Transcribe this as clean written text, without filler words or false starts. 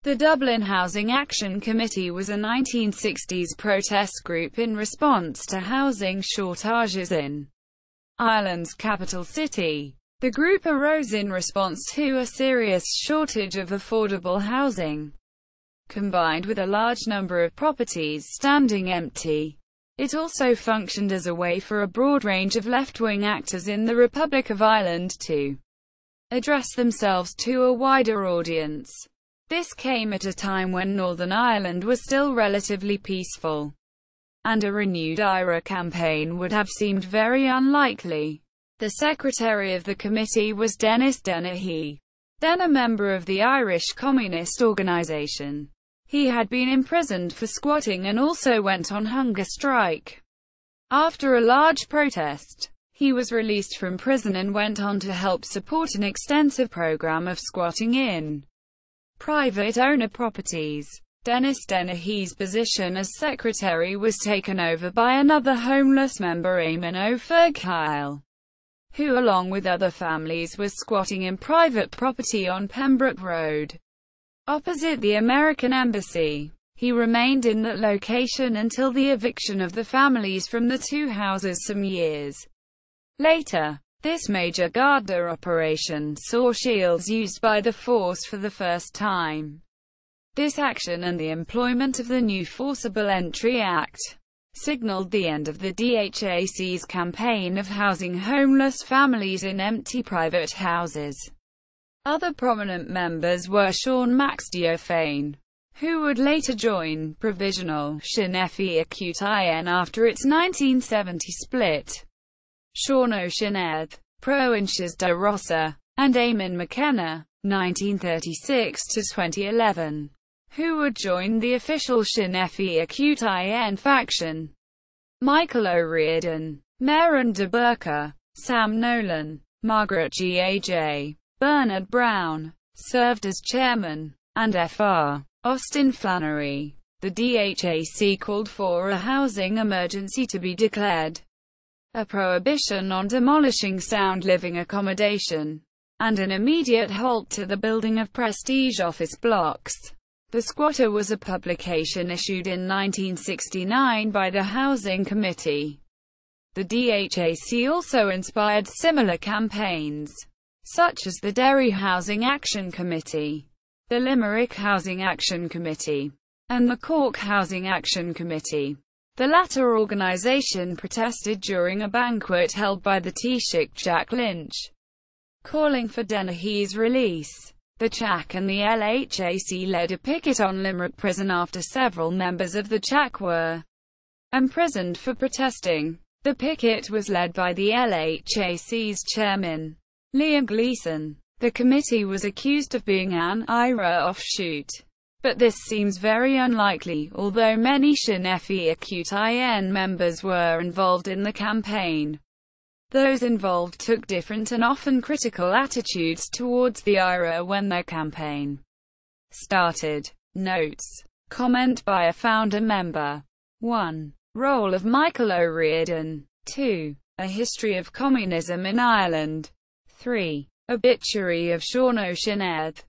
The Dublin Housing Action Committee was a 1960s protest group in response to housing shortages in Ireland's capital city. The group arose in response to a serious shortage of affordable housing, combined with a large number of properties standing empty. It also functioned as a way for a broad range of left-wing actors in the Republic of Ireland to address themselves to a wider audience. This came at a time when Northern Ireland was still relatively peaceful, and a renewed IRA campaign would have seemed very unlikely. The secretary of the committee was Dennis Dennehy, then a member of the Irish Communist Organisation. He had been imprisoned for squatting and also went on hunger strike. After a large protest, he was released from prison and went on to help support an extensive program of squatting in private owner properties. Dennis Dennehy's position as secretary was taken over by another homeless member, Eamon O'Ferkyle, who along with other families was squatting in private property on Pembroke Road, opposite the American Embassy. He remained in that location until the eviction of the families from the two houses some years later. This major Garda operation saw shields used by the force for the first time. This action and the employment of the new Forcible Entry Act signaled the end of the DHAC's campaign of housing homeless families in empty private houses. Other prominent members were Sean McSteofane, who would later join Provisional Sinn Féin after its 1970 split, Sean O'Sinead, Pro-Inches de Rossa, and Eamon McKenna, 1936–2011, who would join the official Sinn Féin faction. Michael O'Riordan, Maireann de Burca, Sam Nolan, Margaret Gaj, Bernard Brown, served as chairman, and Fr. Austin Flannery. The DHAC called for a housing emergency to be declared, a prohibition on demolishing sound living accommodation, and an immediate halt to the building of prestige office blocks. The Squatter was a publication issued in 1969 by the Housing Committee. The DHAC also inspired similar campaigns, such as the Derry Housing Action Committee, the Limerick Housing Action Committee, and the Cork Housing Action Committee. The latter organisation protested during a banquet held by the Taoiseach Jack Lynch, calling for Dennehy's release. The CHAC and the LHAC led a picket on Limerick Prison after several members of the CHAC were imprisoned for protesting. The picket was led by the LHAC's chairman, Liam Gleeson. The committee was accused of being an IRA offshoot, but this seems very unlikely, although many Sinn Féin members were involved in the campaign. Those involved took different and often critical attitudes towards the IRA when their campaign started. Notes. Comment by a founder member. 1. Role of Michael O'Riordan. 2. A history of communism in Ireland. 3. Obituary of Sean O'Sinead.